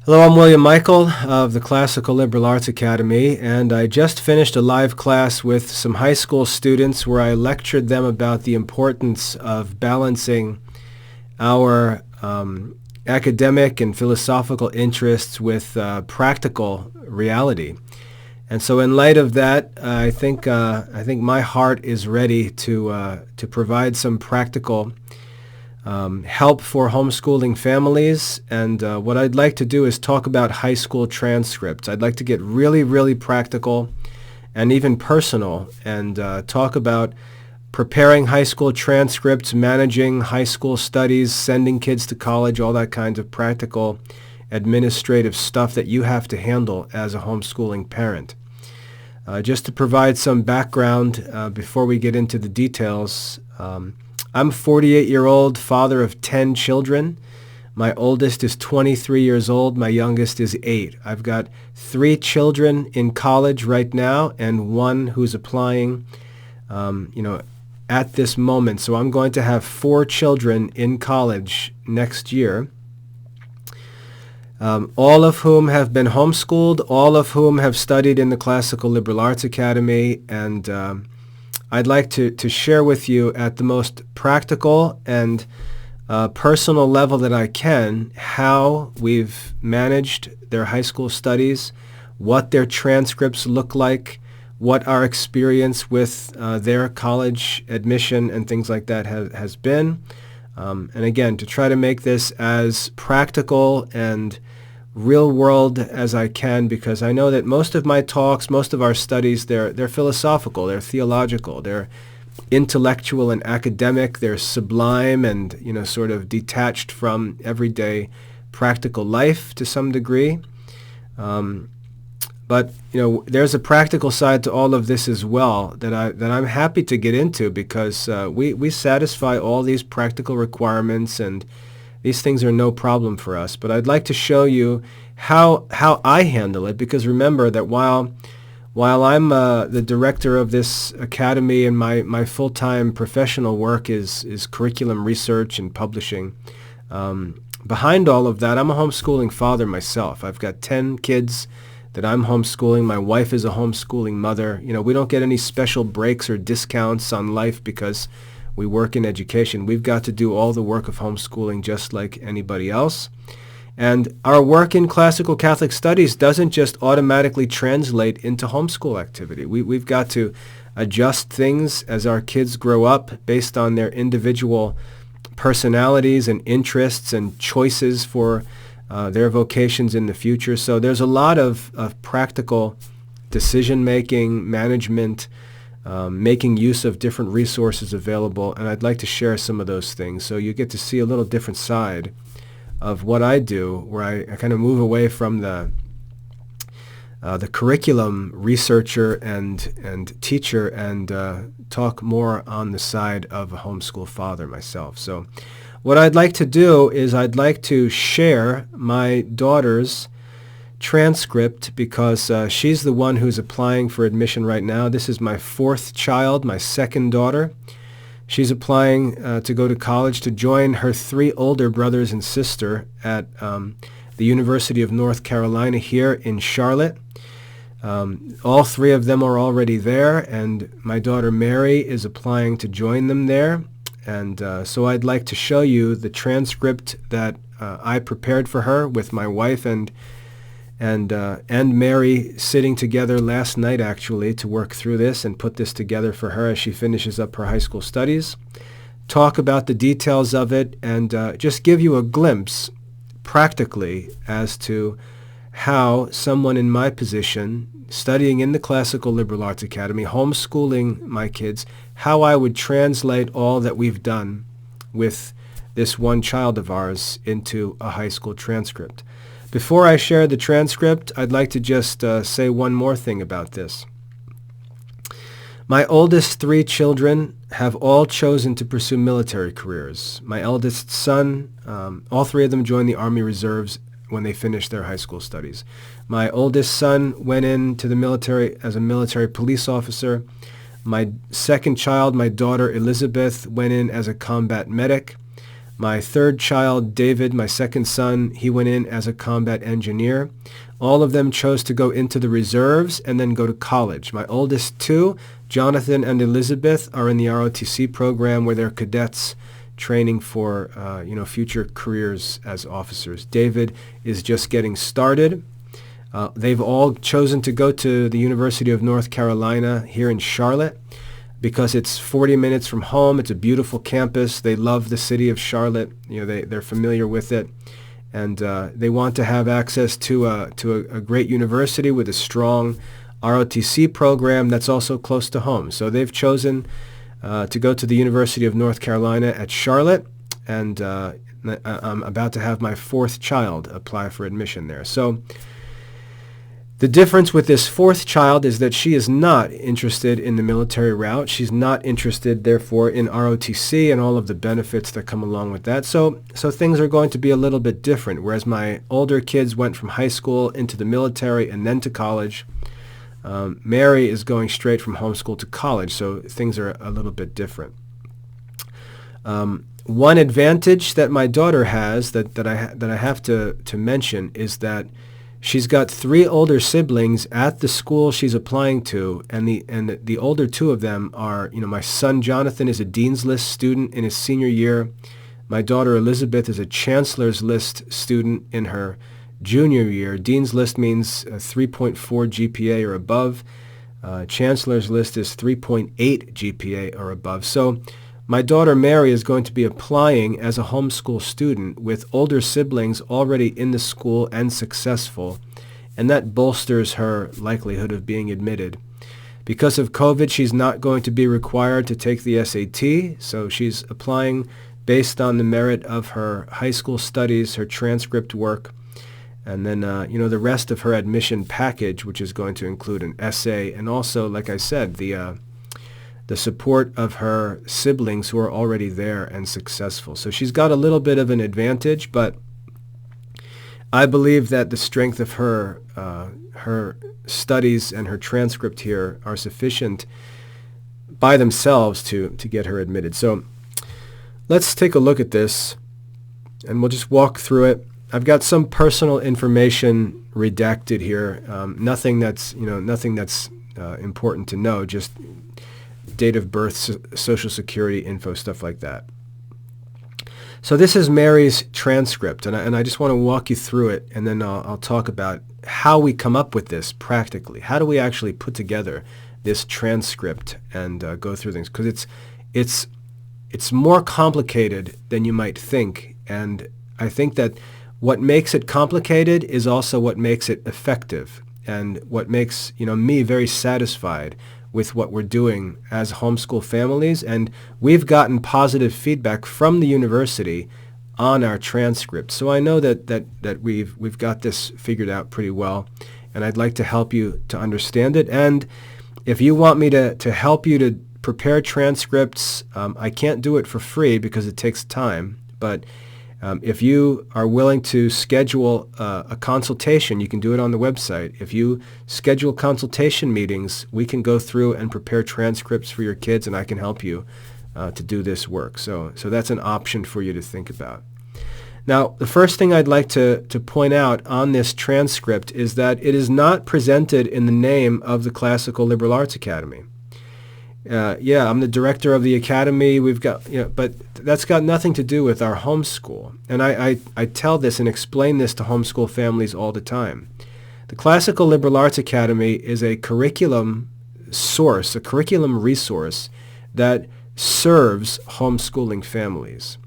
Hello, I'm William Michael of the Classical Liberal Arts Academy, and I just finished a live class with some high school students where I lectured them about the importance of balancing our academic and philosophical interests with practical reality. And so in light of that, I think my heart is ready to provide some practical help for homeschooling families. And what I'd like to do is talk about high school transcripts. I'd like to get really, really practical and even personal and talk about preparing high school transcripts, managing high school studies, sending kids to college, all that kind of practical administrative stuff that you have to handle as a homeschooling parent. Just to provide some background before we get into the details, I'm a 48-year-old father of 10 children. My oldest is 23 years old. My youngest is 8. I've got 3 children in college right now and 1 who's applying, at this moment. So I'm going to have 4 children in college next year, all of whom have been homeschooled, all of whom have studied in the Classical Liberal Arts Academy, and I'd like to share with you at the most practical and personal level that I can how we've managed their high school studies, what their transcripts look like, what our experience with their college admission and things like that has been. And again, to try to make this as practical and real world as I can, because I know that most of my talks, most of our studies, they're philosophical, they're theological, they're intellectual and academic, they're sublime and sort of detached from everyday practical life to some degree. But there's a practical side to all of this as well that I'm happy to get into, because we satisfy all these practical requirements, and these things are no problem for us. But I'd like to show you how I handle it, because remember that while I'm the director of this academy and my full-time professional work is curriculum research and publishing, behind all of that, I'm a homeschooling father myself. I've got 10 kids that I'm homeschooling. My wife is a homeschooling mother. We don't get any special breaks or discounts on life because we work in education. We've got to do all the work of homeschooling just like anybody else. And our work in classical Catholic studies doesn't just automatically translate into homeschool activity. We've got to adjust things as our kids grow up based on their individual personalities and interests and choices for their vocations in the future. So there's a lot of practical decision-making, management, making use of different resources available, and I'd like to share some of those things so you get to see a little different side of what I do, where I kind of move away from the curriculum researcher and teacher and talk more on the side of a homeschool father myself. So what I'd like to do is I'd like to share my daughter's transcript, because she's the one who's applying for admission right now. This is my 4th child, my 2nd daughter. She's applying to go to college to join her 3 older brothers and sister at the University of North Carolina here in Charlotte. All 3 of them are already there, and my daughter Mary is applying to join them there. And so I'd like to show you the transcript that I prepared for her with my wife and Mary sitting together last night, actually, to work through this and put this together for her as she finishes up her high school studies, talk about the details of it, and just give you a glimpse practically as to how someone in my position, studying in the Classical Liberal Arts Academy, homeschooling my kids, how I would translate all that we've done with this one child of ours into a high school transcript. Before I share the transcript, I'd like to just say one more thing about this. My oldest 3 children have all chosen to pursue military careers. My eldest son, all 3 of them joined the Army Reserves when they finished their high school studies. My oldest son went into the military as a military police officer. My 2nd child, my daughter Elizabeth, went in as a combat medic. My third child, David, my second son, he went in as a combat engineer. All of them chose to go into the reserves and then go to college. My oldest two, Jonathan and Elizabeth, are in the ROTC program where they're cadets training for future careers as officers. David is just getting started. They've all chosen to go to the University of North Carolina here in Charlotte because it's 40 minutes from home. It's a beautiful campus. They love the city of Charlotte. They're familiar with it. And they want to have access to a great university with a strong ROTC program that's also close to home. So they've chosen to go to the University of North Carolina at Charlotte, and I'm about to have my fourth child apply for admission there. So the difference with this fourth child is that she is not interested in the military route. She's not interested, therefore, in ROTC and all of the benefits that come along with that. So things are going to be a little bit different. Whereas my older kids went from high school into the military and then to college, Mary is going straight from homeschool to college. So things are a little bit different. One advantage that my daughter has that I have to mention is that she's got 3 older siblings at the school she's applying to, and the older 2 of them are, my son Jonathan is a Dean's List student in his senior year. My daughter Elizabeth is a Chancellor's List student in her junior year. Dean's List means 3.4 GPA or above. Chancellor's List is 3.8 GPA or above. So my daughter Mary is going to be applying as a homeschool student with older siblings already in the school and successful, and that bolsters her likelihood of being admitted. Because of COVID, she's not going to be required to take the SAT, so she's applying based on the merit of her high school studies, her transcript work, and then the rest of her admission package, which is going to include an essay and also, like I said, the support of her siblings who are already there and successful. So she's got a little bit of an advantage, but I believe that the strength of her studies and her transcript here are sufficient by themselves to get her admitted. So let's take a look at this, and we'll just walk through it. I've got some personal information redacted here, nothing that's important to know, just date of birth, social security info, stuff like that. So this is Mary's transcript, and I just want to walk you through it, and then I'll talk about how we come up with this practically. How do we actually put together this transcript and go through things? Because it's more complicated than you might think, and I think that what makes it complicated is also what makes it effective, and what makes me very satisfied with what we're doing as homeschool families. And we've gotten positive feedback from the university on our transcript. So I know that we've got this figured out pretty well, and I'd like to help you to understand it. And if you want me to help you to prepare transcripts, I can't do it for free because it takes time, but if you are willing to schedule a consultation, you can do it on the website. If you schedule consultation meetings, we can go through and prepare transcripts for your kids, and I can help you to do this work. So that's an option for you to think about. Now, the first thing I'd like to point out on this transcript is that it is not presented in the name of the Classical Liberal Arts Academy. I'm the director of the academy. We've got, but that's got nothing to do with our homeschool. And I tell this and explain this to homeschool families all the time. The Classical Liberal Arts Academy is a curriculum source, a curriculum resource that serves homeschooling families.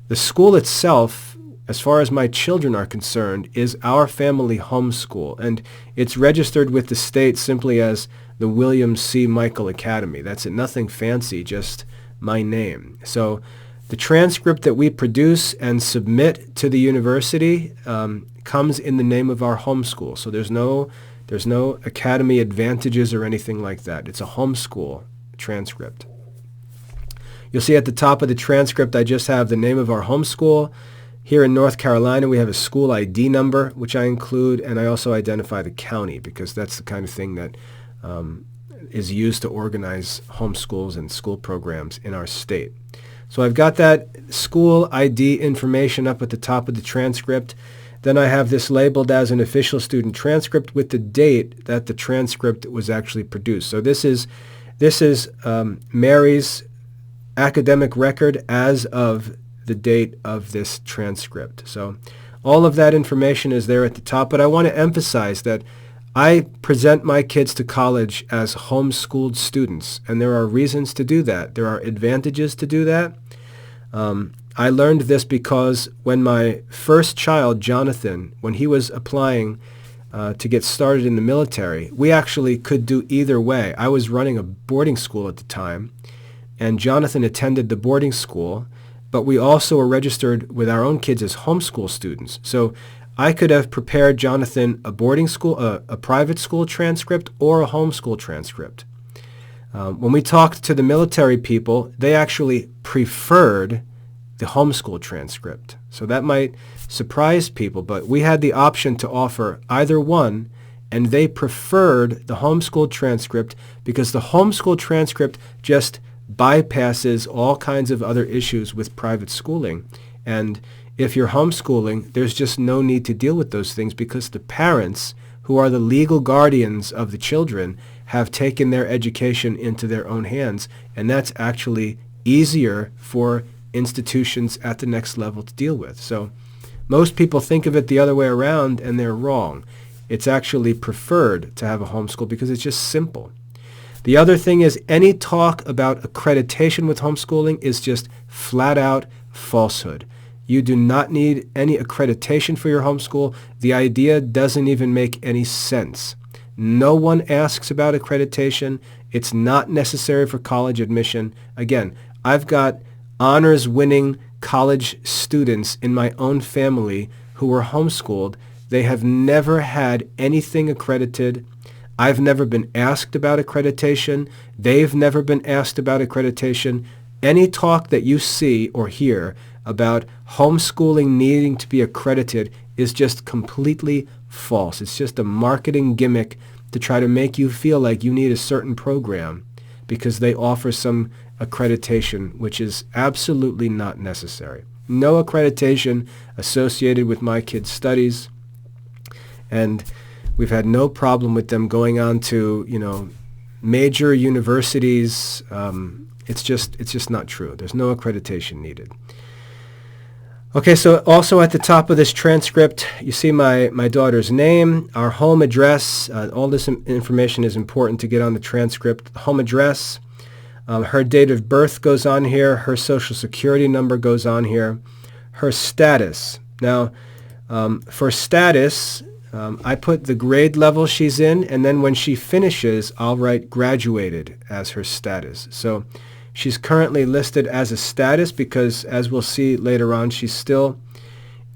The school itself, as far as my children are concerned, is our family homeschool, and it's registered with the state simply as the William C. Michael Academy. That's it, nothing fancy, just my name. So the transcript that we produce and submit to the university comes in the name of our homeschool. So there's no academy advantages or anything like that. It's a homeschool transcript. You'll see at the top of the transcript I just have the name of our homeschool. Here in North Carolina, we have a school ID number, which I include, and I also identify the county because that's the kind of thing that is used to organize homeschools and school programs in our state. So I've got that school ID information up at the top of the transcript. Then I have this labeled as an official student transcript with the date that the transcript was actually produced. So this is Mary's academic record as of the date of this transcript. So all of that information is there at the top, but I want to emphasize that I present my kids to college as homeschooled students, and there are reasons to do that. There are advantages to do that. I learned this because when my first child, Jonathan, when he was applying to get started in the military, we actually could do either way. I was running a boarding school at the time, and Jonathan attended the boarding school, but we also were registered with our own kids as homeschool students. So I could have prepared Jonathan a boarding school, a private school transcript, or a homeschool transcript. When we talked to the military people, they actually preferred the homeschool transcript. So that might surprise people, but we had the option to offer either one, and they preferred the homeschool transcript because the homeschool transcript just bypasses all kinds of other issues with private schooling. And if you're homeschooling, there's just no need to deal with those things because the parents, who are the legal guardians of the children, have taken their education into their own hands, and that's actually easier for institutions at the next level to deal with. So most people think of it the other way around, and they're wrong. It's actually preferred to have a homeschool because it's just simple. The other thing is any talk about accreditation with homeschooling is just flat out falsehood. You do not need any accreditation for your homeschool. The idea doesn't even make any sense. No one asks about accreditation. It's not necessary for college admission. Again, I've got honors-winning college students in my own family who were homeschooled. They have never had anything accredited. I've never been asked about accreditation. They've never been asked about accreditation. Any talk that you see or hear about homeschooling needing to be accredited is just completely false. It's just a marketing gimmick to try to make you feel like you need a certain program because they offer some accreditation, which is absolutely not necessary. No accreditation associated with my kids' studies, and we've had no problem with them going on to, major universities. It's just not true. There's no accreditation needed. Okay, so also at the top of this transcript, you see my daughter's name, our home address. All this information is important to get on the transcript. Home address, her date of birth goes on here, her social security number goes on here, her status. Now, for status, I put the grade level she's in, and then when she finishes, I'll write graduated as her status. So she's currently listed as a status because, as we'll see later on, she's still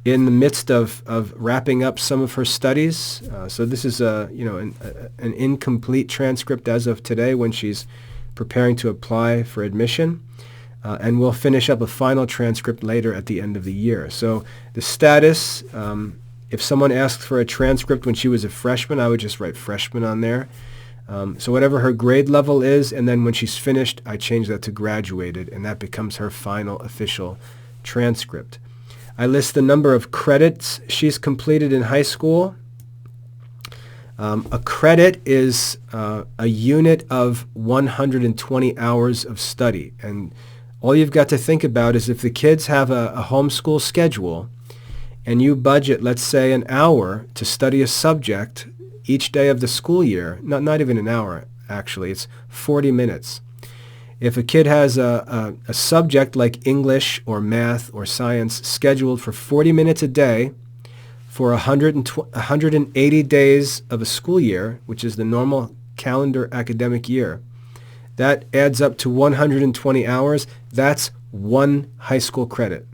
in the midst of wrapping up some of her studies. So this is an incomplete transcript as of today when she's preparing to apply for admission. And we'll finish up a final transcript later at the end of the year. So the status, if someone asked for a transcript when she was a freshman, I would just write freshman on there. So whatever her grade level is, and then when she's finished, I change that to graduated, and that becomes her final official transcript. I list the number of credits she's completed in high school. A credit is a unit of 120 hours of study, and all you've got to think about is if the kids have a homeschool schedule and you budget, let's say, an hour to study a subject each day of the school year, not even an hour, actually, it's 40 minutes. If a kid has a subject like English or math or science scheduled for 40 minutes a day for 180 days of a school year, which is the normal calendar academic year, that adds up to 120 hours. That's one high school credit.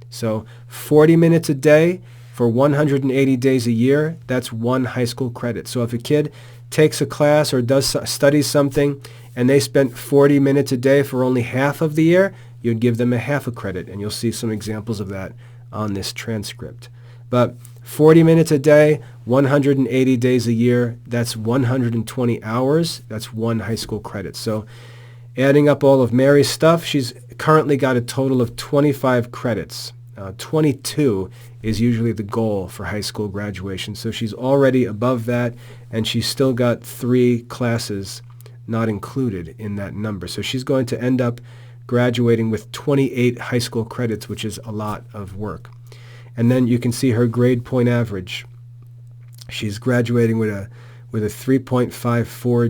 So 40 minutes a day for 180 days a year, that's one high school credit. So if a kid takes a class or studies something and they spent 40 minutes a day for only half of the year, you'd give them a half a credit, and you'll see some examples of that on this transcript. But 40 minutes a day, 180 days a year, that's 120 hours. That's one high school credit. So Adding up all of Mary's stuff, she's currently got a total of 25 credits. 22 is usually the goal for high school graduation, so she's already above that, and she's still got 3 classes not included in that number. So she's going to end up graduating with 28 high school credits, which is a lot of work. And then you can see her grade point average. She's graduating with a 3.54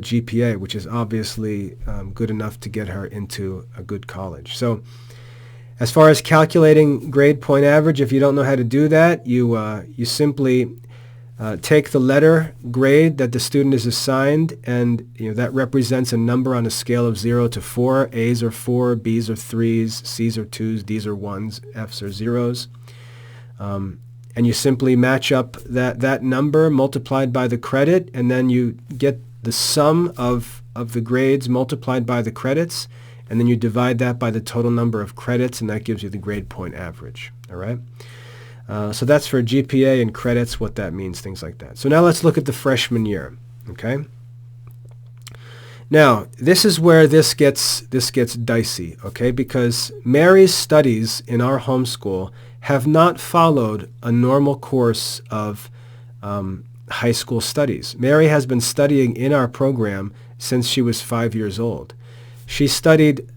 GPA, which is obviously good enough to get her into a good college. So as far as calculating grade point average, if you don't know how to do that, you simply take the letter grade that the student is assigned, and that represents a number on a scale of 0 to 4. A's are 4, B's are 3s, C's are 2s, D's are 1s, F's are 0s. And you simply match up that number multiplied by the credit, and then you get the sum of the grades multiplied by the credits, and then you divide that by the total number of credits, and that gives you the grade point average. All right? So that's for GPA and credits, what that means, things like that. So now let's look at the freshman year. Okay? Now, this is where this gets dicey, okay? Because Mary's studies in our homeschool have not followed a normal course of high school studies. Mary has been studying in our program since she was 5 years old. She studied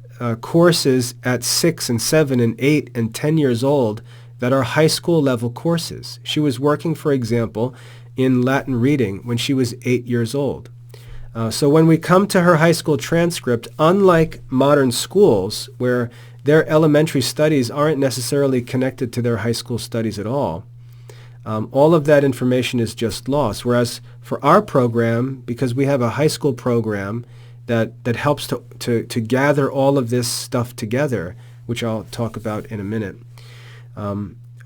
courses at 6 and 7 and 8 and 10 years old that are high school level courses. She was working, for example, in Latin reading when she was 8 years old. So when we come to her high school transcript, unlike modern schools where their elementary studies aren't necessarily connected to their high school studies at all of that information is just lost. Whereas for our program, because we have a high school program that helps to gather all of this stuff together, which I'll talk about in a minute,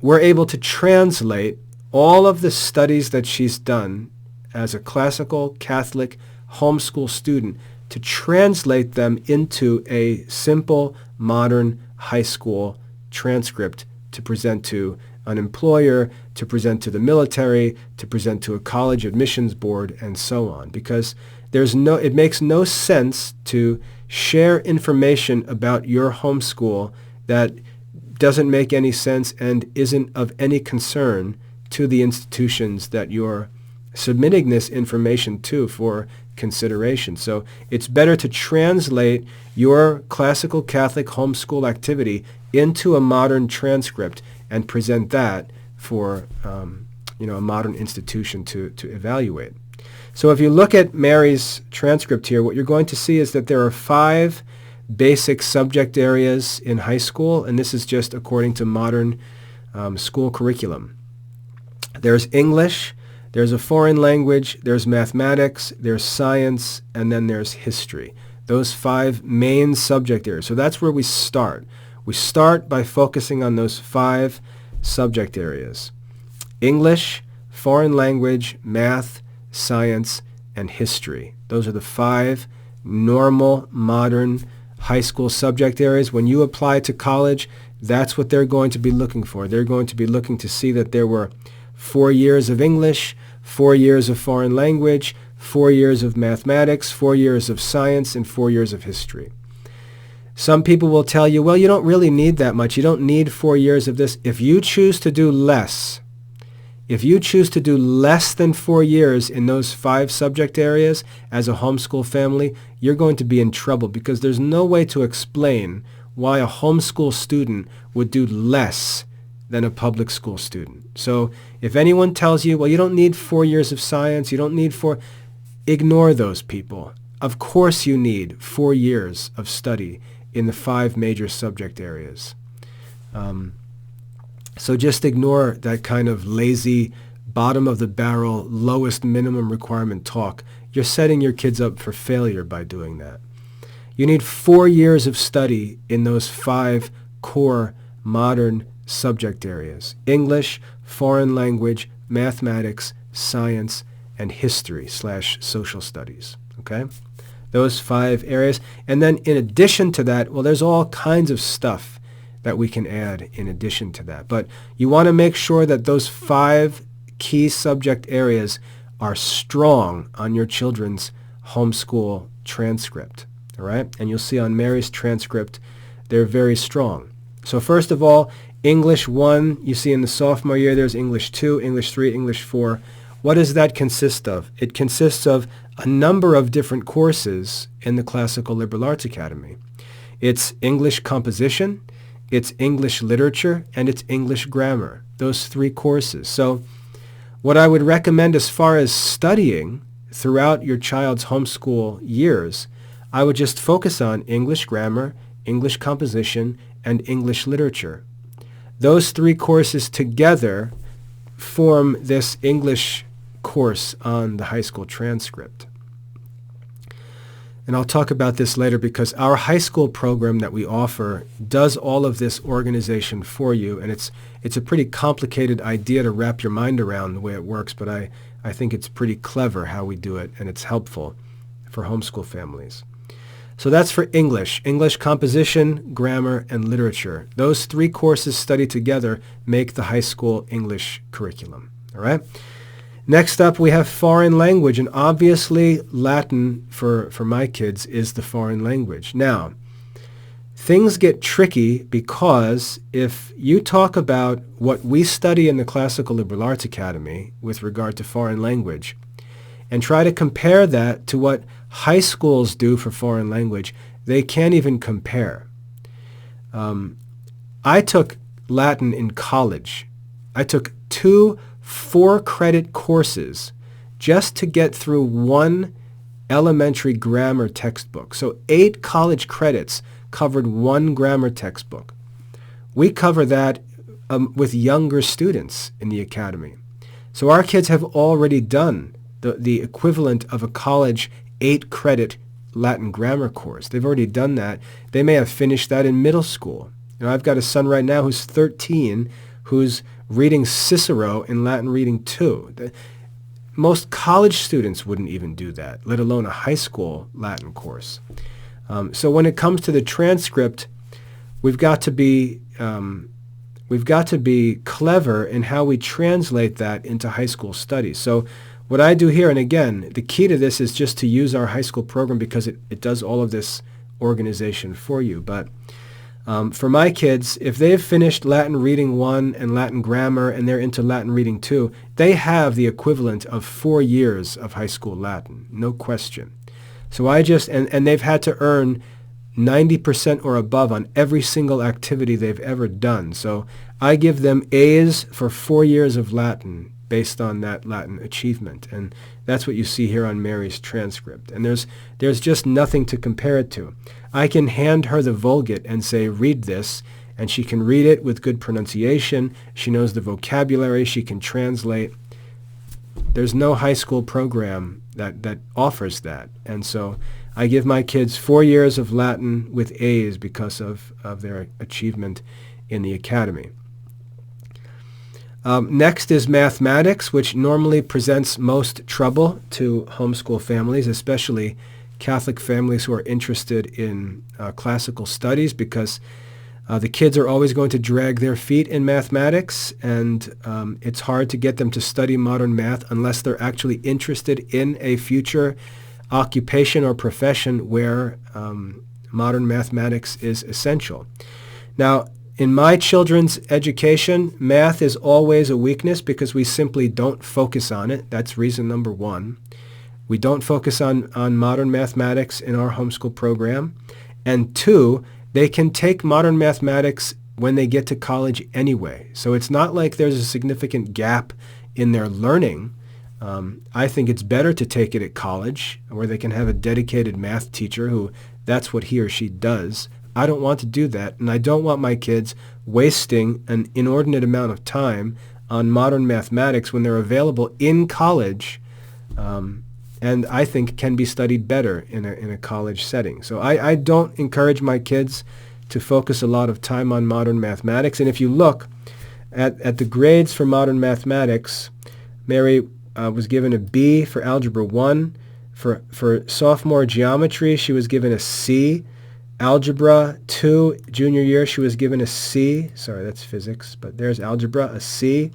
we're able to translate all of the studies that she's done as a classical Catholic homeschool student, to translate them into a simple modern high school transcript to present to an employer, to present to the military, to present to a college admissions board, and so on. Because it makes no sense to share information about your homeschool that doesn't make any sense and isn't of any concern to the institutions that you're submitting this information to for consideration. So it's better to translate your classical Catholic homeschool activity into a modern transcript and present that for a modern institution to evaluate. So if you look at Mary's transcript here, what you're going to see is that there are 5 basic subject areas in high school, and this is just according to modern school curriculum. There's English, there's a foreign language, there's mathematics, there's science, and then there's history. Those 5 main subject areas. So that's where we start. We start by focusing on those 5 subject areas: English, foreign language, math, science, and history. Those are the 5 normal, modern high school subject areas. When you apply to college, that's what they're going to be looking for. They're going to be looking to see that there were 4 years of English, 4 years of foreign language, 4 years of mathematics, 4 years of science, and 4 years of history. Some people will tell you, well, you don't really need that much. You don't need 4 years of this. If you choose to do less, than 4 years in those 5 subject areas as a homeschool family, you're going to be in trouble, because there's no way to explain why a homeschool student would do less than a public school student. So if anyone tells you, well, you don't need 4 years of science, you don't need 4, ignore those people. Of course you need 4 years of study in the 5 major subject areas. So just ignore that kind of lazy, bottom-of-the-barrel, lowest minimum requirement talk. You're setting your kids up for failure by doing that. You need 4 years of study in those 5 core modern subject areas: English, foreign language, mathematics, science, and history/social studies. Okay? Those 5 areas. And then in addition to that, well, there's all kinds of stuff that we can add in addition to that. But you want to make sure that those 5 key subject areas are strong on your children's homeschool transcript. all right? And you'll see on Mary's transcript, they're very strong. So first of all, English 1, you see in the sophomore year, there's English 2, English 3, English 4. What does that consist of? It consists of a number of different courses in the Classical Liberal Arts Academy. It's English composition, it's English literature, and it's English grammar, those 3 courses. So what I would recommend as far as studying throughout your child's homeschool years, I would just focus on English grammar, English composition, and English literature. Those 3 courses together form this English course on the high school transcript. And I'll talk about this later because our high school program that we offer does all of this organization for you, and it's a pretty complicated idea to wrap your mind around the way it works, but I think it's pretty clever how we do it, and it's helpful for homeschool families. So that's for English composition, grammar, and literature. Those 3 courses studied together make the high school English curriculum. All right? Next up, we have foreign language, and obviously Latin for my kids is the foreign language. Now, things get tricky because if you talk about what we study in the Classical Liberal Arts Academy with regard to foreign language and try to compare that to what high schools do for foreign language, they can't even compare. I took Latin in college. I took 2 4-credit courses just to get through 1 elementary grammar textbook. So 8 college credits covered 1 grammar textbook. We cover that with younger students in the academy. So our kids have already done the equivalent of a college 8-credit Latin grammar course. They've already done that. They may have finished that in middle school. You know, I've got a son right now who's 13 who's reading Cicero in Latin Reading 2. Most college students wouldn't even do that, let alone a high school Latin course. So when it comes to the transcript, we've got to be clever in how we translate that into high school studies. So what I do here, and again, the key to this is just to use our high school program because it does all of this organization for you. But for my kids, if they've finished Latin Reading 1 and Latin Grammar and they're into Latin Reading 2, they have the equivalent of 4 years of high school Latin, no question. So and they've had to earn 90% or above on every single activity they've ever done. So I give them A's for 4 years of Latin based on that Latin achievement. And that's what you see here on Mary's transcript. And there's just nothing to compare it to. I can hand her the Vulgate and say, read this, and she can read it with good pronunciation. She knows the vocabulary. She can translate. There's no high school program that offers that. And so I give my kids 4 years of Latin with A's because of their achievement in the academy. Next is mathematics, which normally presents most trouble to homeschool families, especially Catholic families who are interested in classical studies, because the kids are always going to drag their feet in mathematics, and it's hard to get them to study modern math unless they're actually interested in a future occupation or profession where modern mathematics is essential. Now, in my children's education, math is always a weakness because we simply don't focus on it. That's reason number 1. We don't focus on modern mathematics in our homeschool program. And 2, they can take modern mathematics when they get to college anyway. So it's not like there's a significant gap in their learning. I think it's better to take it at college where they can have a dedicated math teacher who that's what he or she does. I don't want to do that, and I don't want my kids wasting an inordinate amount of time on modern mathematics when they're available in college, and I think can be studied better in a college setting. So I don't encourage my kids to focus a lot of time on modern mathematics. And if you look at the grades for modern mathematics, Mary was given a B for Algebra 1. For sophomore geometry, she was given a C. Algebra 2, junior year, she was given a C. Sorry, that's physics, but there's algebra, a C.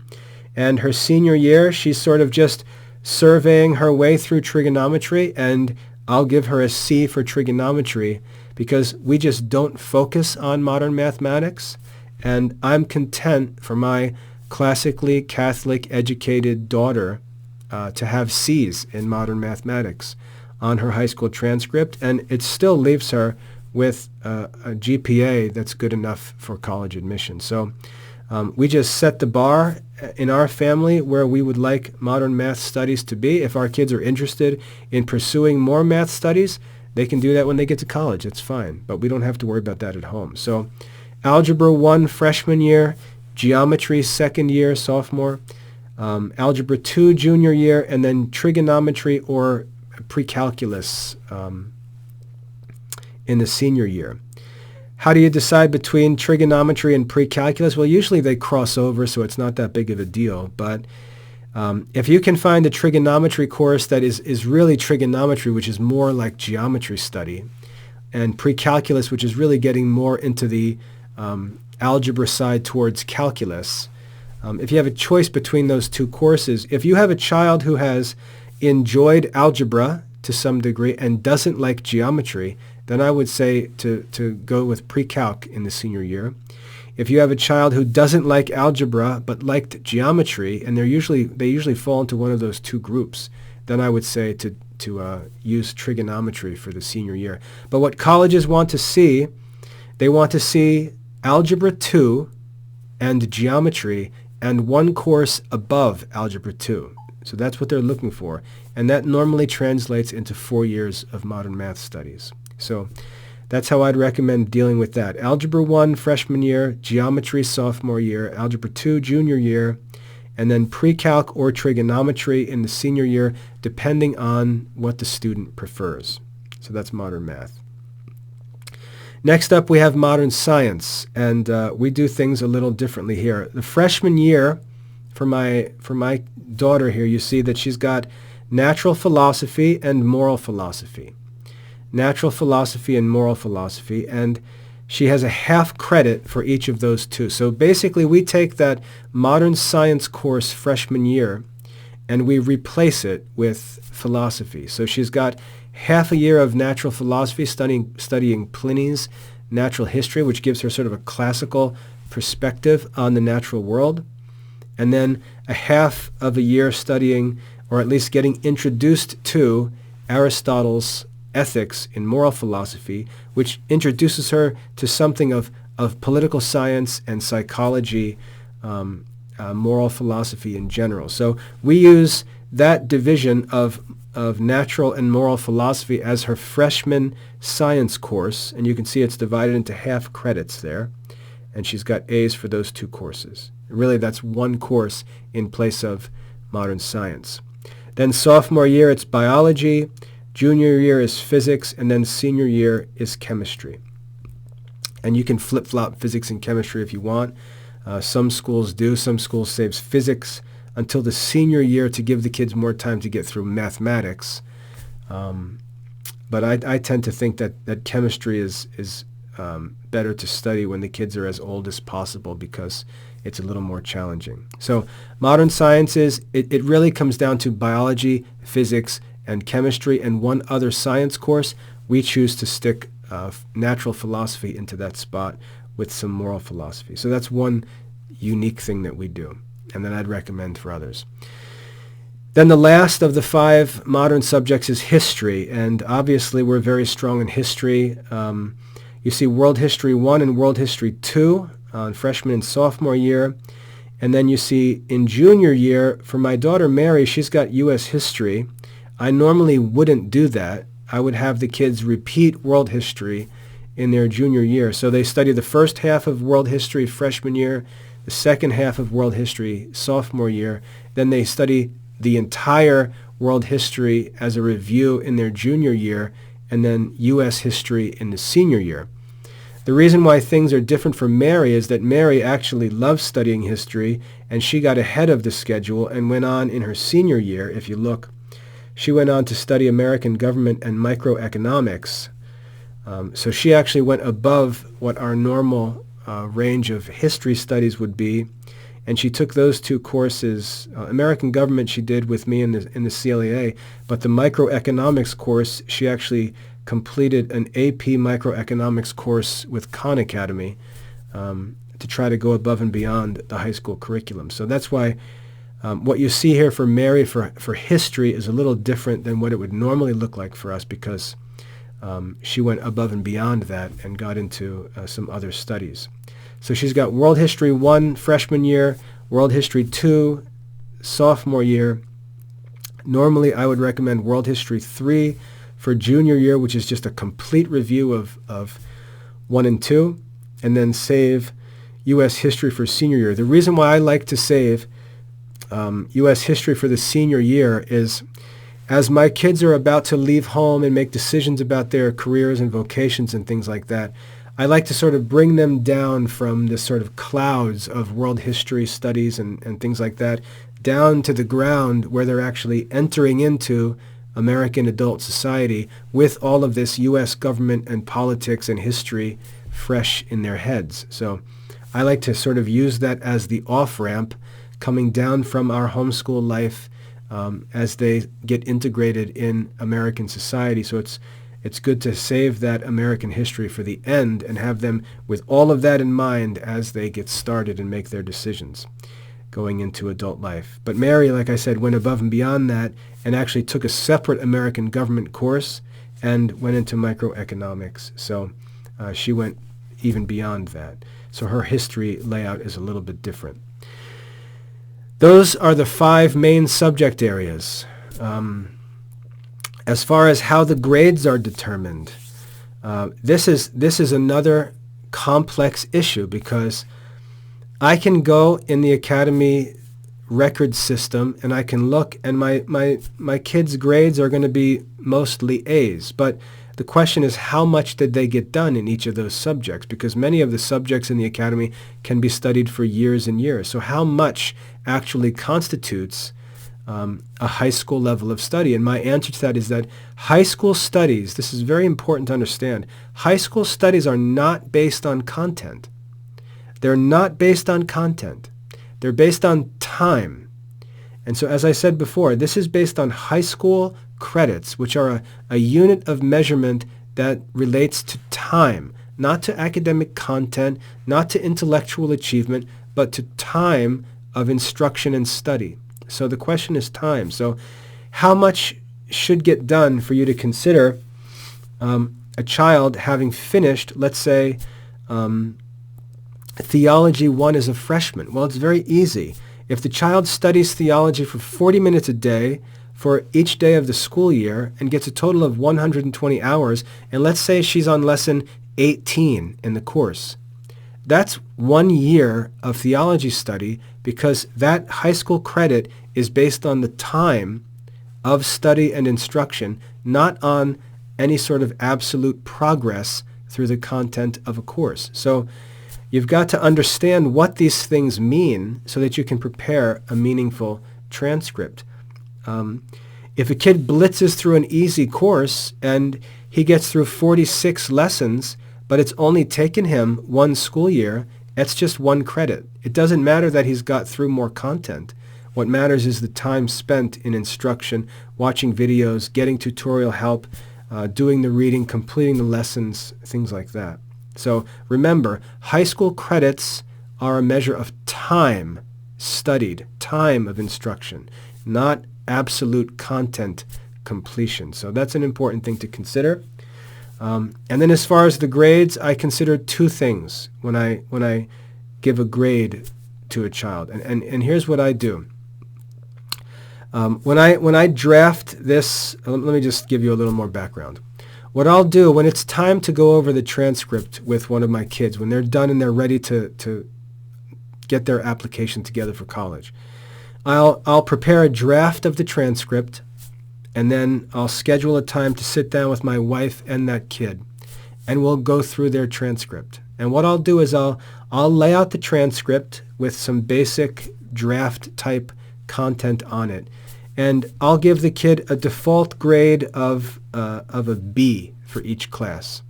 And her senior year, she's sort of just surveying her way through trigonometry, and I'll give her a C for trigonometry because we just don't focus on modern mathematics, and I'm content for my classically Catholic educated daughter to have C's in modern mathematics on her high school transcript, and it still leaves her with a GPA that's good enough for college admission. So we just set the bar in our family where we would like modern math studies to be. If our kids are interested in pursuing more math studies, they can do that when they get to college. It's fine, but we don't have to worry about that at home. So Algebra 1 freshman year, Geometry second year, sophomore, Algebra 2 junior year, and then trigonometry or pre-calculus in the senior year. How do you decide between trigonometry and pre-calculus? Well, usually they cross over, so it's not that big of a deal. But if you can find a trigonometry course that is really trigonometry, which is more like geometry study, and pre-calculus, which is really getting more into the algebra side towards calculus, if you have a choice between those two courses, if you have a child who has enjoyed algebra to some degree and doesn't like geometry, then I would say to go with pre-calc in the senior year. If you have a child who doesn't like algebra but liked geometry, and they usually fall into one of those two groups, then I would say to use trigonometry for the senior year. But what colleges want to see, they want to see Algebra 2 and geometry and one course above Algebra 2. So that's what they're looking for. And that normally translates into 4 years of modern math studies. So that's how I'd recommend dealing with that. Algebra 1 freshman year, geometry sophomore year, Algebra 2 junior year, and then pre-calc or trigonometry in the senior year, depending on what the student prefers. So that's modern math. Next up, we have modern science, and we do things a little differently here. The freshman year, for my daughter here, you see that she's got natural philosophy and moral philosophy. Natural philosophy and moral philosophy, and she has a half credit for each of those two. So basically, we take that modern science course freshman year, and we replace it with philosophy. So she's got half a year of natural philosophy, studying Pliny's natural history, which gives her sort of a classical perspective on the natural world, and then a half of a year studying, or at least getting introduced to, Aristotle's ethics in moral philosophy, which introduces her to something of political science and psychology, moral philosophy in general. So we use that division of natural and moral philosophy as her freshman science course, and you can see it's divided into half credits there, and she's got A's for those two courses. Really, that's one course in place of modern science. Then sophomore year, it's biology, junior year is physics, and then senior year is chemistry. And you can flip-flop physics and chemistry if you want. Some schools do. Some schools save physics until the senior year to give the kids more time to get through mathematics. But I tend to think that chemistry is better to study when the kids are as old as possible because it's a little more challenging. So modern sciences, it really comes down to biology, physics, and chemistry, and one other science course. We choose to stick natural philosophy into that spot with some moral philosophy. So that's one unique thing that we do, and that I'd recommend for others. Then the last of the 5 modern subjects is history, and obviously we're very strong in history. You see World History 1 and World History 2 on freshman and sophomore year, and then you see in junior year, for my daughter Mary, she's got U.S. history. I normally wouldn't do that. I would have the kids repeat world history in their junior year. So they study the first half of world history freshman year, the second half of world history sophomore year. Then they study the entire world history as a review in their junior year, and then U.S. history in the senior year. The reason why things are different for Mary is that Mary actually loves studying history, and she got ahead of the schedule and went on in her senior year, if you look. She went on to study American government and microeconomics. So she actually went above what our normal range of history studies would be, and she took those two courses. American government she did with me in the CLEA, but the microeconomics course she actually completed an AP microeconomics course with Khan Academy to try to go above and beyond the high school curriculum. So that's why what you see here for Mary for history is a little different than what it would normally look like for us, because she went above and beyond that and got into some other studies. So she's got World History 1 freshman year, World History 2 sophomore year. Normally I would recommend World History 3 for junior year, which is just a complete review of 1 and 2, and then save U.S. History for senior year. The reason why I like to save U.S. History for the senior year is, as my kids are about to leave home and make decisions about their careers and vocations and things like that, I like to sort of bring them down from the sort of clouds of world history studies and things like that, down to the ground where they're actually entering into American adult society with all of this U.S. government and politics and history fresh in their heads. So I like to sort of use that as the off-ramp coming down from our homeschool life as they get integrated in American society. So it's good to save that American history for the end and have them with all of that in mind as they get started and make their decisions going into adult life. But Mary, like I said, went above and beyond that and actually took a separate American government course and went into microeconomics. So she went even beyond that. So her history layout is a little bit different. Those are the 5 main subject areas. As far as how the grades are determined, this is another complex issue, because I can go in the academy record system and I can look, and my kids' grades are going to be mostly A's. But the question is, how much did they get done in each of those subjects? Because many of the subjects in the academy can be studied for years and years. So how much actually constitutes a high school level of study? And my answer to that is that high school studies, this is very important to understand, high school studies are not based on content. They're not based on content. They're based on time. And so as I said before, this is based on high school credits, which are a unit of measurement that relates to time, not to academic content, not to intellectual achievement, but to time of instruction and study. So the question is time. So how much should get done for you to consider a child having finished, let's say, Theology 1 as a freshman? Well, it's very easy. If the child studies theology for 40 minutes a day for each day of the school year and gets a total of 120 hours, and let's say she's on lesson 18 in the course, that's 1 year of theology study, because that high school credit is based on the time of study and instruction, not on any sort of absolute progress through the content of a course. So you've got to understand what these things mean so that you can prepare a meaningful transcript. If a kid blitzes through an easy course and he gets through 46 lessons, but it's only taken him 1 school year, that's just 1 credit. It doesn't matter that he's got through more content. What matters is the time spent in instruction, watching videos, getting tutorial help, doing the reading, completing the lessons, things like that. So remember, high school credits are a measure of time studied, time of instruction, not absolute content completion. So that's an important thing to consider. And then as far as the grades, I consider 2 things when I give a grade to a child. And here's what I do. When I draft this, let me just give you a little more background. What I'll do when it's time to go over the transcript with one of my kids, when they're done and they're ready to get their application together for college, I'll prepare a draft of the transcript, and then I'll schedule a time to sit down with my wife and that kid, and we'll go through their transcript. And what I'll do is I'll lay out the transcript with some basic draft type content on it, and I'll give the kid a default grade of a B for each class.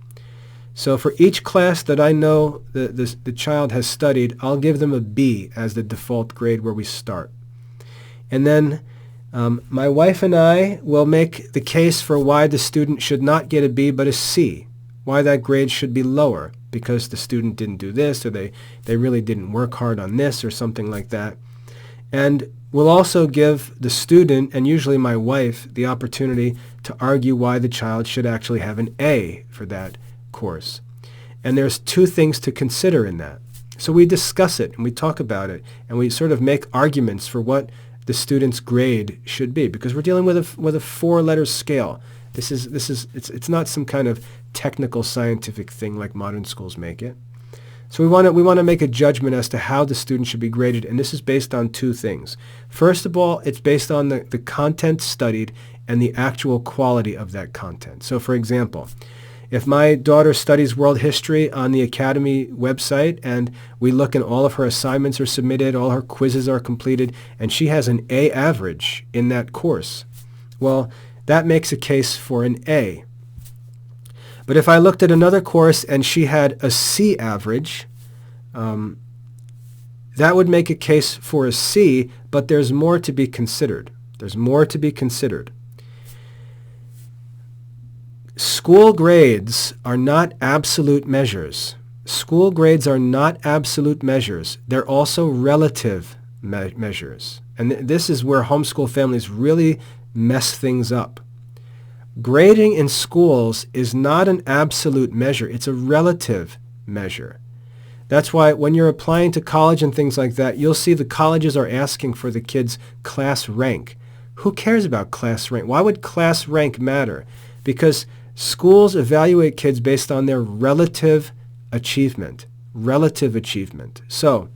So for each class that I know the child has studied, I'll give them a B as the default grade where we start. And then my wife and I will make the case for why the student should not get a B but a C, why that grade should be lower, because the student didn't do this, or they really didn't work hard on this, or something like that. And we'll also give the student, and usually my wife, the opportunity to argue why the child should actually have an A for that course. And there's two things to consider in that. So we discuss it, and we talk about it, and we sort of make arguments for what the student's grade should be, because we're dealing with a four-letter scale. It's not some kind of technical scientific thing like modern schools make it. So we want to make a judgment as to how the student should be graded, and this is based on two things. First of all, it's based on the content studied and the actual quality of that content. So for example, if my daughter studies world history on the Academy website and we look and all of her assignments are submitted, all her quizzes are completed, and she has an A average in that course, well, that makes a case for an A. But if I looked at another course and she had a C average, that would make a case for a C, but there's more to be considered. There's more to be considered. School grades are not absolute measures. School grades are not absolute measures. They're also relative measures. And this is where homeschool families really mess things up. Grading in schools is not an absolute measure. It's a relative measure. That's why when you're applying to college and things like that, you'll see the colleges are asking for the kids' class rank. Who cares about class rank? Why would class rank matter? Because schools evaluate kids based on their relative achievement. Relative achievement. So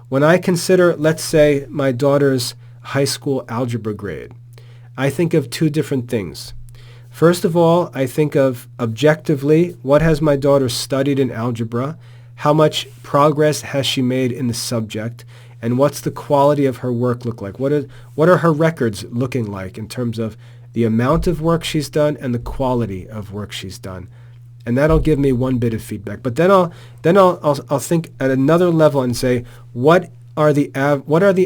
when I consider, let's say, my daughter's high school algebra grade, I think of two different things. First of all, I think of objectively, what has my daughter studied in algebra? How much progress has she made in the subject? And what's the quality of her work look like? What are her records looking like in terms of the amount of work she's done and the quality of work she's done? And that'll give me one bit of feedback. But then I'll think at another level and say, what are the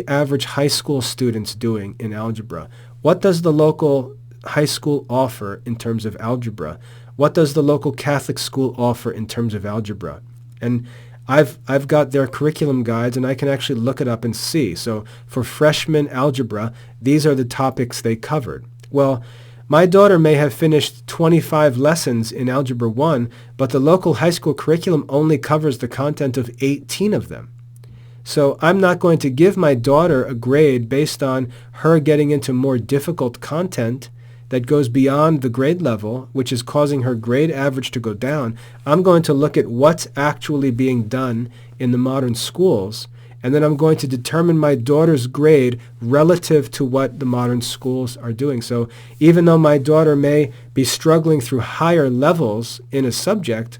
average high school students doing in algebra? What does the local high school offer in terms of algebra? What does the local Catholic school offer in terms of algebra? And I've got their curriculum guides, and I can actually look it up and see. So for freshman algebra, these are the topics they covered. Well, my daughter may have finished 25 lessons in Algebra 1, but the local high school curriculum only covers the content of 18 of them. So I'm not going to give my daughter a grade based on her getting into more difficult content that goes beyond the grade level, which is causing her grade average to go down. I'm going to look at what's actually being done in the modern schools, and then I'm going to determine my daughter's grade relative to what the modern schools are doing. So even though my daughter may be struggling through higher levels in a subject,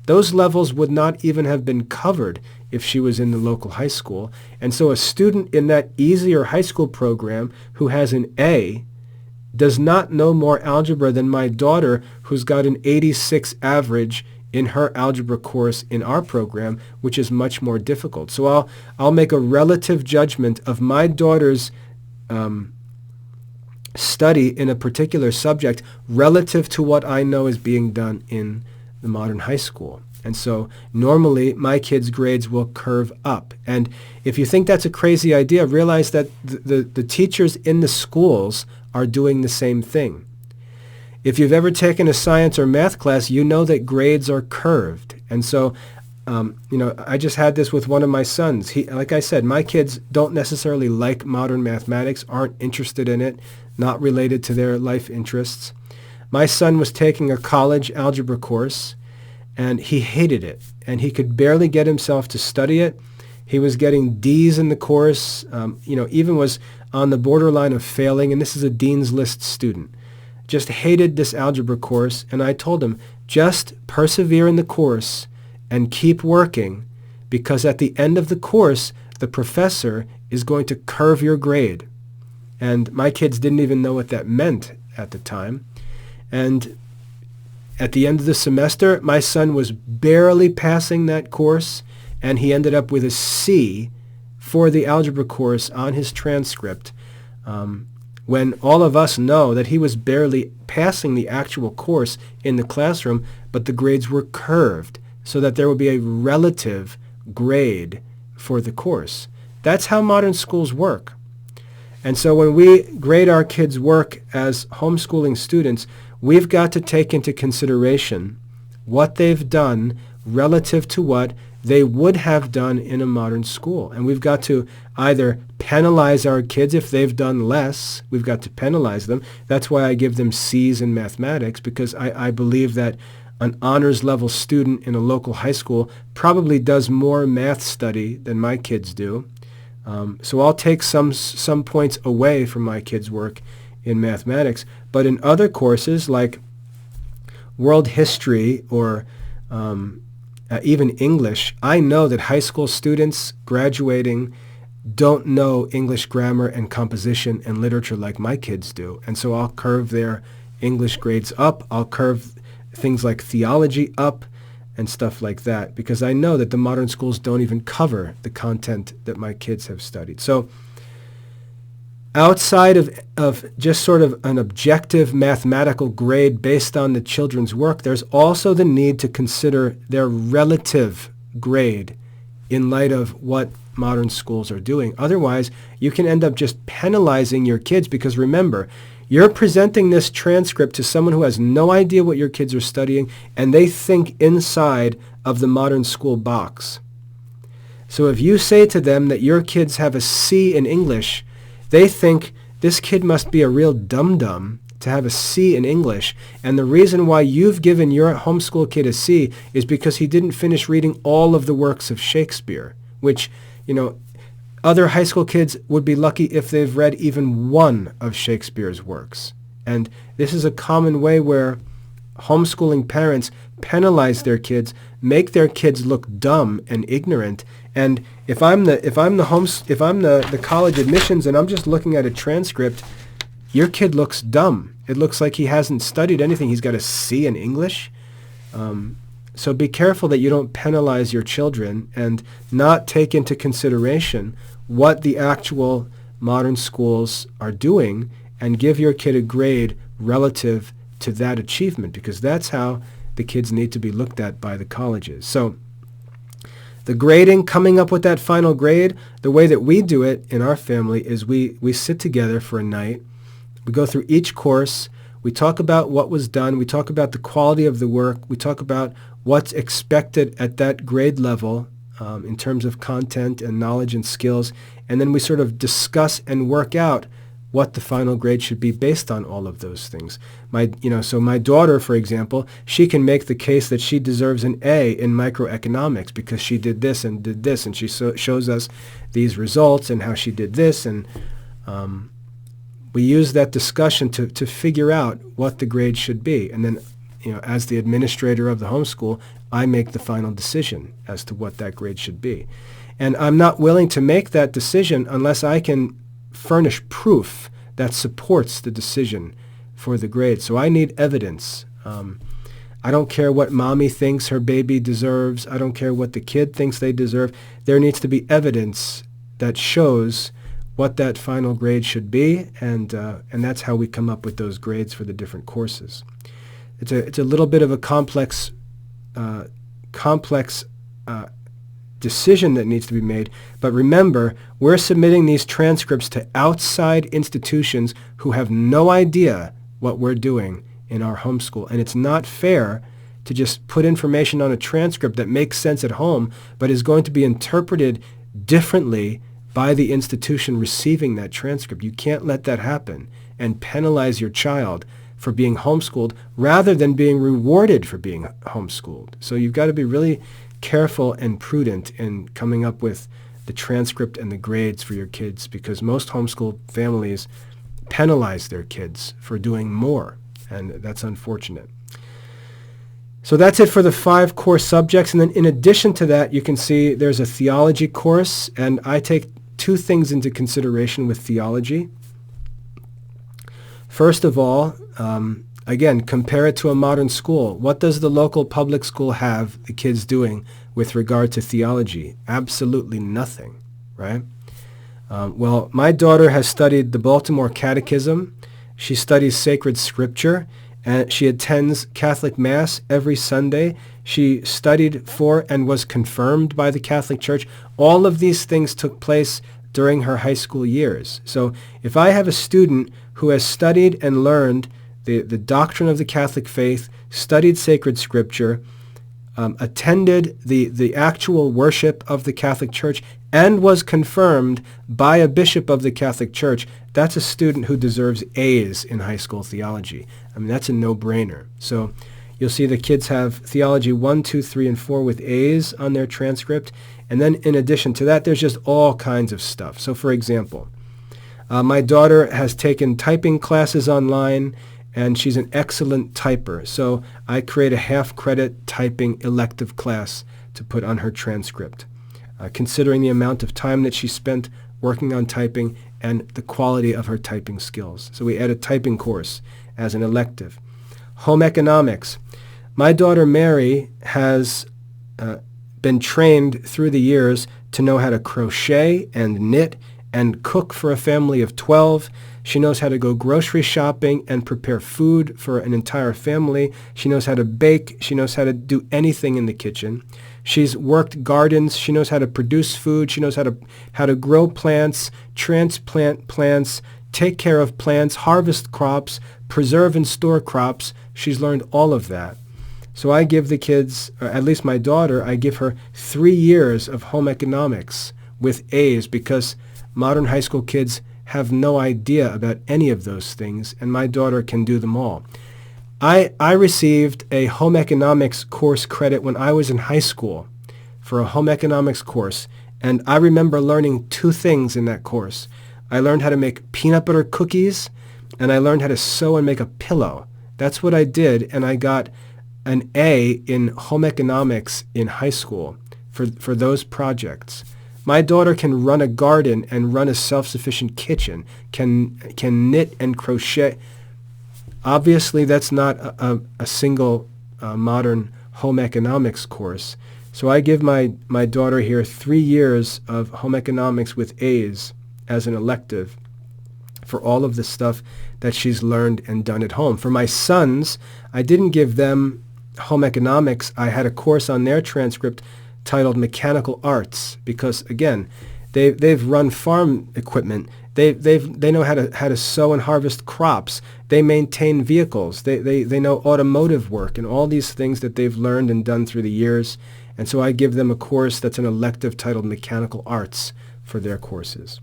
those levels would not even have been covered if she was in the local high school. And so a student in that easier high school program who has an A does not know more algebra than my daughter who's got an 86 average in her algebra course in our program, which is much more difficult. So I'll make a relative judgment of my daughter's study in a particular subject relative to what I know is being done in the modern high school. And so normally my kids' grades will curve up. And if you think that's a crazy idea, realize that the teachers in the schools are doing the same thing. If you've ever taken a science or math class, you know that grades are curved. And so, I just had this with one of my sons. Like I said, my kids don't necessarily like modern mathematics, aren't interested in it, not related to their life interests. My son was taking a college algebra course, and he hated it, and he could barely get himself to study it. He was getting D's in the course, even was on the borderline of failing, and this is a Dean's List student. Just hated this algebra course, and I told him, just persevere in the course and keep working, because at the end of the course, the professor is going to curve your grade. And my kids didn't even know what that meant at the time. And at the end of the semester, my son was barely passing that course, and he ended up with a C for the algebra course on his transcript, when all of us know that he was barely passing the actual course in the classroom, but the grades were curved so that there would be a relative grade for the course. That's how modern schools work. And so when we grade our kids' work as homeschooling students, we've got to take into consideration what they've done relative to what they would have done in a modern school. And we've got to either penalize our kids if they've done less. We've got to penalize them. That's why I give them C's in mathematics, because I believe that an honors level student in a local high school probably does more math study than my kids do. So I'll take some points away from my kids' work in mathematics. But in other courses like world history or even English, I know that high school students graduating don't know English grammar and composition and literature like my kids do. And so I'll curve their English grades up. I'll curve things like theology up and stuff like that, because I know that the modern schools don't even cover the content that my kids have studied. So outside of just sort of an objective mathematical grade based on the children's work, there's also the need to consider their relative grade in light of what modern schools are doing. Otherwise, you can end up just penalizing your kids, because remember, you're presenting this transcript to someone who has no idea what your kids are studying, and they think inside of the modern school box. So if you say to them that your kids have a C in English, they think this kid must be a real dum-dum to have a C in English. And the reason why you've given your homeschool kid a C is because he didn't finish reading all of the works of Shakespeare, which, other high school kids would be lucky if they've read even one of Shakespeare's works. And this is a common way where homeschooling parents penalize their kids, make their kids look dumb and ignorant. And if I'm the college admissions and I'm just looking at a transcript, your kid looks dumb. It looks like he hasn't studied anything. He's got a C in English. So be careful that you don't penalize your children and not take into consideration what the actual modern schools are doing, and give your kid a grade relative to that achievement, because that's how the kids need to be looked at by the colleges. So the grading, coming up with that final grade, the way that we do it in our family is we sit together for a night. We go through each course. We talk about what was done. We talk about the quality of the work. We talk about what's expected at that grade level in terms of content and knowledge and skills. And then we sort of discuss and work out what the final grade should be based on all of those things. So my daughter, for example, she can make the case that she deserves an A in microeconomics because she did this, and she shows us these results and how she did this, and we use that discussion to figure out what the grade should be. And then, as the administrator of the homeschool, I make the final decision as to what that grade should be. And I'm not willing to make that decision unless I can furnish proof that supports the decision for the grade. So I need evidence. I don't care what mommy thinks her baby deserves. I don't care what the kid thinks they deserve. There needs to be evidence that shows what that final grade should be, and that's how we come up with those grades for the different courses. It's a little bit of a complex decision that needs to be made. But remember, we're submitting these transcripts to outside institutions who have no idea what we're doing in our homeschool. And it's not fair to just put information on a transcript that makes sense at home, but is going to be interpreted differently by the institution receiving that transcript. You can't let that happen and penalize your child for being homeschooled rather than being rewarded for being homeschooled. So you've got to be really careful and prudent in coming up with the transcript and the grades for your kids, because most homeschool families penalize their kids for doing more, and that's unfortunate. So that's it for the 5 core subjects. And then in addition to that, you can see there's a theology course, and I take 2 things into consideration with theology. First of all, Again, compare it to a modern school. What does the local public school have the kids doing with regard to theology? Absolutely nothing, right? Well, my daughter has studied the Baltimore Catechism. She studies sacred scripture, and she attends Catholic Mass every Sunday. She studied for and was confirmed by the Catholic Church. All of these things took place during her high school years. So if I have a student who has studied and learned the doctrine of the Catholic faith, studied sacred scripture, attended the actual worship of the Catholic Church, and was confirmed by a bishop of the Catholic Church, that's a student who deserves A's in high school theology. I mean, that's a no-brainer. So you'll see the kids have theology 1, 2, 3, and 4 with A's on their transcript. And then in addition to that, there's just all kinds of stuff. So for example, my daughter has taken typing classes online, and she's an excellent typer. So I create a half-credit typing elective class to put on her transcript, considering the amount of time that she spent working on typing and the quality of her typing skills. So we add a typing course as an elective. Home economics. My daughter Mary has been trained through the years to know how to crochet and knit and cook for a family of 12. She knows how to go grocery shopping and prepare food for an entire family. She knows how to bake. She knows how to do anything in the kitchen. She's worked gardens. She knows how to produce food. She knows how to grow plants, transplant plants, take care of plants, harvest crops, preserve and store crops. She's learned all of that. So I give the kids, or at least my daughter, I give her 3 years of home economics with A's because modern high school kids have no idea about any of those things, and my daughter can do them all. I received a home economics course credit when I was in high school for a home economics course, and I remember learning 2 things in that course. I learned how to make peanut butter cookies, and I learned how to sew and make a pillow. That's what I did, and I got an A in home economics in high school for those projects. My daughter can run a garden and run a self-sufficient kitchen, can knit and crochet. Obviously, that's not a single modern home economics course. So I give my daughter here 3 years of home economics with A's as an elective for all of the stuff that she's learned and done at home. For my sons, I didn't give them home economics. I had a course on their transcript titled Mechanical Arts because, again, they've run farm equipment. They know how to sow and harvest crops. They maintain vehicles. They know automotive work and all these things that they've learned and done through the years. And so I give them a course that's an elective titled Mechanical Arts for their courses.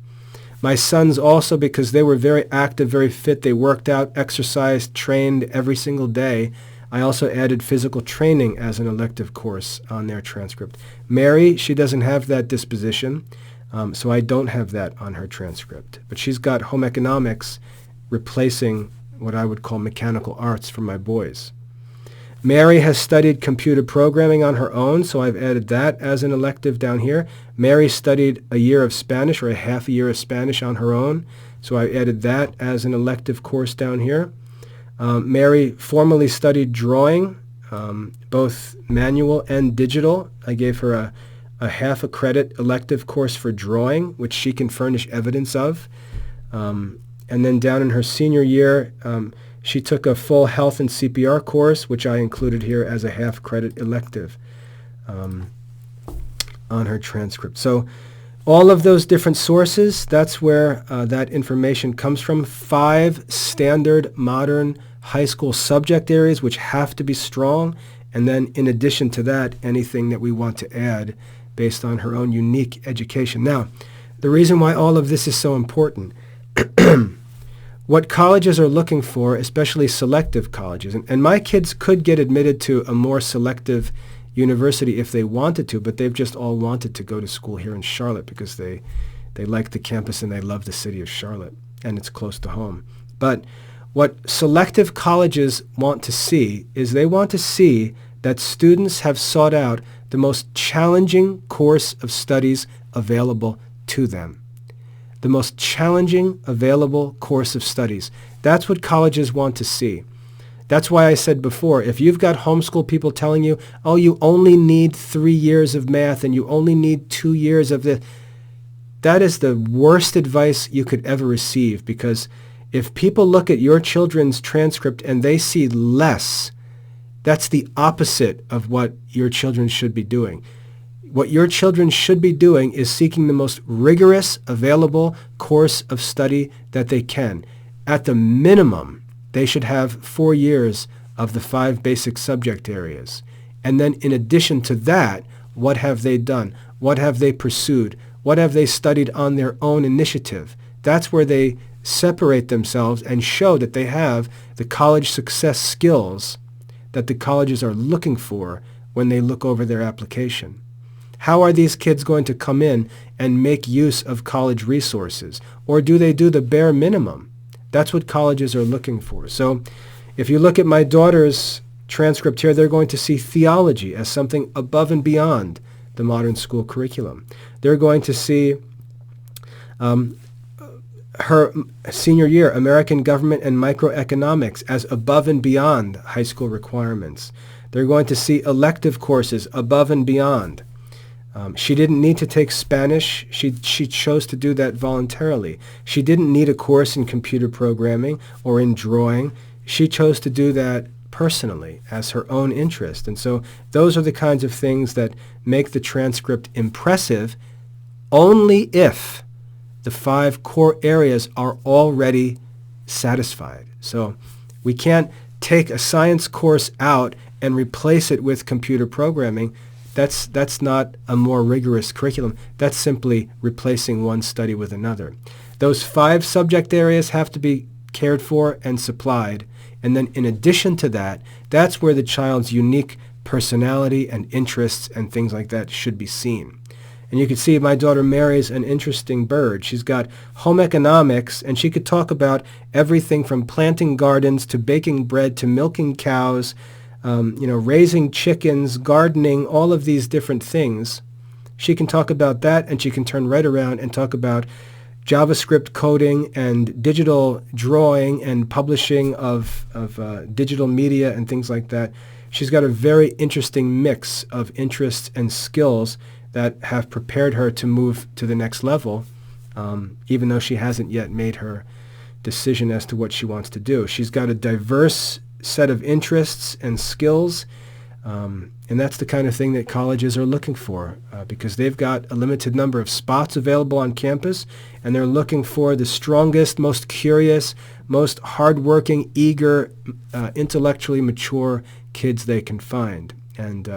My sons also, because they were very active, very fit, they worked out, exercised, trained every single day. I also added physical training as an elective course on their transcript. Mary, she doesn't have that disposition, so I don't have that on her transcript. But she's got home economics replacing what I would call mechanical arts for my boys. Mary has studied computer programming on her own, so I've added that as an elective down here. Mary studied a year of Spanish or a half a year of Spanish on her own, so I added that as an elective course down here. Mary formally studied drawing, both manual and digital. I gave her a half a credit elective course for drawing, which she can furnish evidence of. And then down in her senior year, she took a full health and CPR course, which I included here as a half credit elective on her transcript. So all of those different sources, that's where that information comes from. 5 standard modern high school subject areas which have to be strong, and then in addition to that, anything that we want to add based on her own unique education. Now, the reason why all of this is so important, what colleges are looking for, especially selective colleges, and my kids could get admitted to a more selective university if they wanted to, but they've just all wanted to go to school here in Charlotte because they like the campus and they love the city of Charlotte, and it's close to home. But what selective colleges want to see is they want to see that students have sought out the most challenging course of studies available to them. The most challenging available course of studies. That's what colleges want to see. That's why I said before, if you've got homeschool people telling you, oh, you only need 3 years of math and you only need 2 years of this, that is the worst advice you could ever receive, because if people look at your children's transcript and they see less, that's the opposite of what your children should be doing. What your children should be doing is seeking the most rigorous available course of study that they can. At the minimum, they should have 4 years of the 5 basic subject areas. And then in addition to that, what have they done? What have they pursued? What have they studied on their own initiative? That's where they separate themselves and show that they have the college success skills that the colleges are looking for when they look over their application. How are these kids going to come in and make use of college resources? Or do they do the bare minimum? That's what colleges are looking for. So if you look at my daughter's transcript here, they're going to see theology as something above and beyond the modern school curriculum. They're going to see her senior year, American government and microeconomics, as above and beyond high school requirements. They're going to see elective courses above and beyond. She didn't need to take Spanish. She chose to do that voluntarily. She didn't need a course in computer programming or in drawing. She chose to do that personally as her own interest. And so those are the kinds of things that make the transcript impressive only if the 5 core areas are already satisfied. So we can't take a science course out and replace it with computer programming. That's not a more rigorous curriculum. That's simply replacing one study with another. Those 5 subject areas have to be cared for and supplied. And then in addition to that, that's where the child's unique personality and interests and things like that should be seen. And you can see my daughter Mary's an interesting bird. She's got home economics, and she could talk about everything from planting gardens to baking bread to milking cows, raising chickens, gardening, all of these different things. She can talk about that, and she can turn right around and talk about JavaScript coding and digital drawing and publishing of digital media and things like that. She's got a very interesting mix of interests and skills that have prepared her to move to the next level, even though she hasn't yet made her decision as to what she wants to do. She's got a diverse set of interests and skills, and that's the kind of thing that colleges are looking for, because they've got a limited number of spots available on campus, and they're looking for the strongest, most curious, most hardworking, eager, intellectually mature kids they can find. And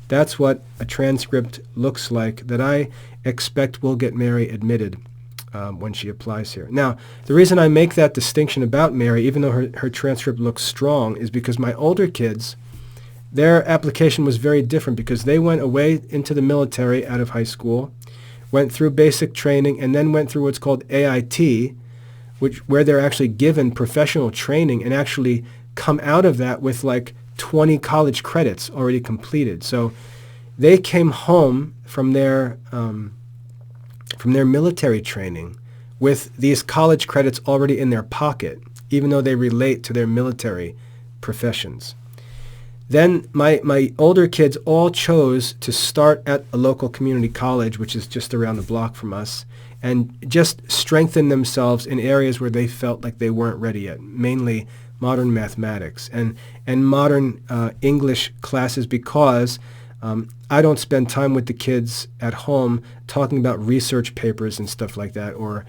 that's what a transcript looks like that I expect will get Mary admitted when she applies here. Now, the reason I make that distinction about Mary, even though her transcript looks strong, is because my older kids, their application was very different, because they went away into the military out of high school, went through basic training, and then went through what's called AIT, where they're actually given professional training and actually come out of that with like 20 college credits already completed. So they came home from their military training with these college credits already in their pocket, even though they relate to their military professions. Then my older kids all chose to start at a local community college, which is just around the block from us, and just strengthen themselves in areas where they felt like they weren't ready yet, mainly modern mathematics and modern English classes, because I don't spend time with the kids at home talking about research papers and stuff like that, or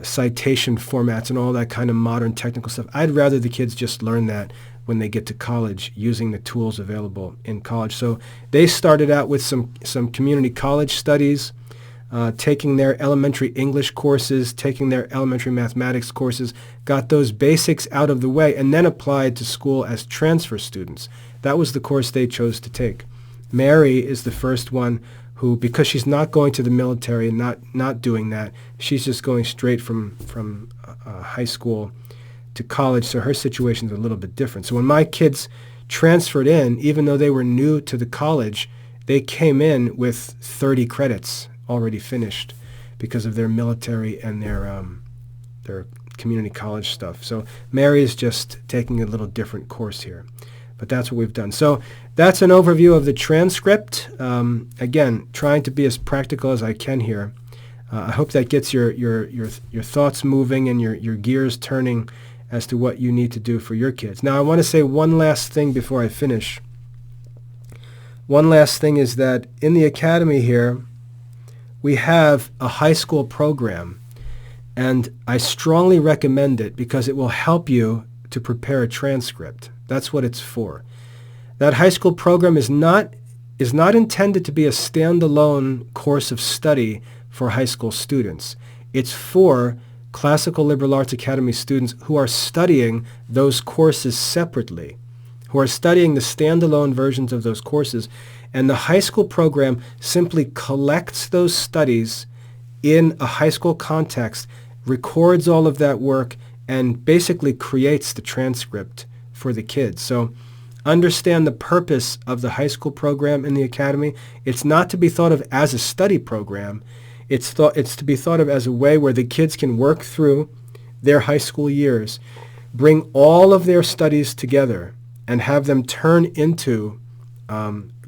citation formats and all that kind of modern technical stuff. I'd rather the kids just learn that when they get to college, using the tools available in college. So they started out with some community college studies, taking their elementary English courses, taking their elementary mathematics courses, got those basics out of the way, and then applied to school as transfer students. That was the course they chose to take. Mary is the first one who, because she's not going to the military and not doing that, she's just going straight from high school to college, so her situation's a little bit different. So when my kids transferred in, even though they were new to the college, they came in with 30 credits already finished because of their military and their community college stuff. So Mary is just taking a little different course here. But that's what we've done. So that's an overview of the transcript. Again, trying to be as practical as I can here. I hope that gets your thoughts moving and your gears turning as to what you need to do for your kids. Now, I want to say one last thing before I finish. One last thing is that in the academy here, we have a high school program, and I strongly recommend it because it will help you to prepare a transcript. That's what it's for. That high school program is not intended to be a standalone course of study for high school students. It's for Classical Liberal Arts Academy students who are studying those courses separately, who are studying the standalone versions of those courses. And the high school program simply collects those studies in a high school context, records all of that work, and basically creates the transcript for the kids. So understand the purpose of the high school program in the academy. It's not to be thought of as a study program. It's to be thought of as a way where the kids can work through their high school years, bring all of their studies together, and have them turn into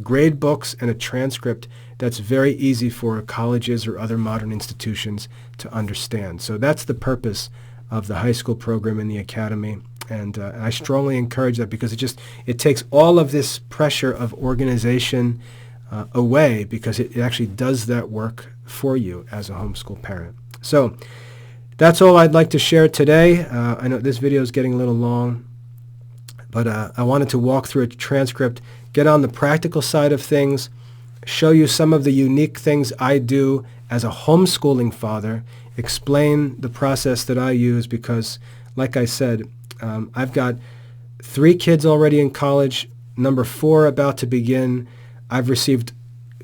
grade books and a transcript that's very easy for colleges or other modern institutions to understand. So that's the purpose of the high school program in the academy. And I strongly encourage that because it takes all of this pressure of organization away, because it actually does that work for you as a homeschool parent. So that's all I'd like to share today. I know this video is getting a little long, but I wanted to walk through a transcript, get on the practical side of things, show you some of the unique things I do as a homeschooling father, explain the process that I use because, like I said, I've got 3 kids already in college, number 4 about to begin. I've received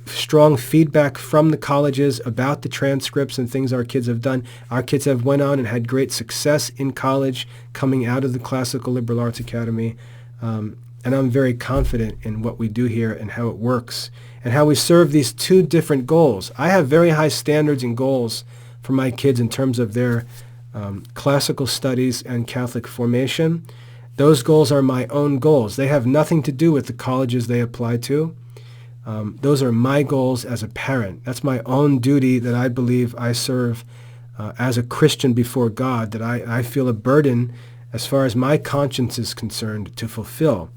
strong feedback from the colleges about the transcripts and things our kids have done. Our kids have went on and had great success in college coming out of the Classical Liberal Arts Academy. And I'm very confident in what we do here and how it works and how we serve these 2 different goals. I have very high standards and goals for my kids in terms of their classical studies and Catholic formation. Those goals are my own goals. They have nothing to do with the colleges they apply to. Those are my goals as a parent. That's my own duty that I believe I serve as a Christian before God, that I feel a burden as far as my conscience is concerned to fulfill.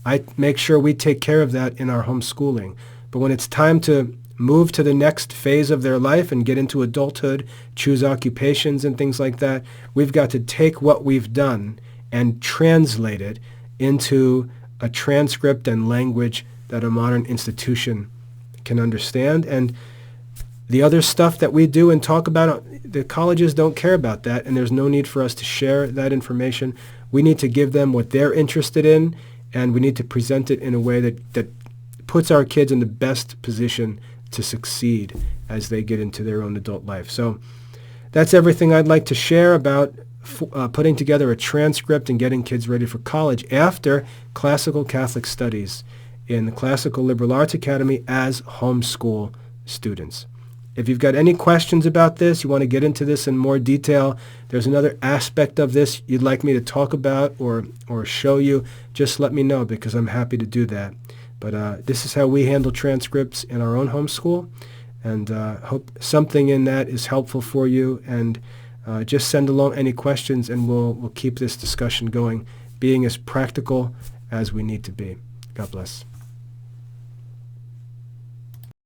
I make sure we take care of that in our homeschooling. But when it's time to move to the next phase of their life and get into adulthood, choose occupations and things like that, we've got to take what we've done and translate it into a transcript and language that a modern institution can understand. And the other stuff that we do and talk about, the colleges don't care about that, and there's no need for us to share that information. We need to give them what they're interested in, and we need to present it in a way that puts our kids in the best position to succeed as they get into their own adult life. So that's everything I'd like to share about putting together a transcript and getting kids ready for college after classical Catholic studies in the Classical Liberal Arts Academy as homeschool students. If you've got any questions about this, you want to get into this in more detail, there's another aspect of this you'd like me to talk about or show you, just let me know because I'm happy to do that. But this is how we handle transcripts in our own homeschool, and hope something in that is helpful for you. And just send along any questions, and we'll keep this discussion going, being as practical as we need to be. God bless.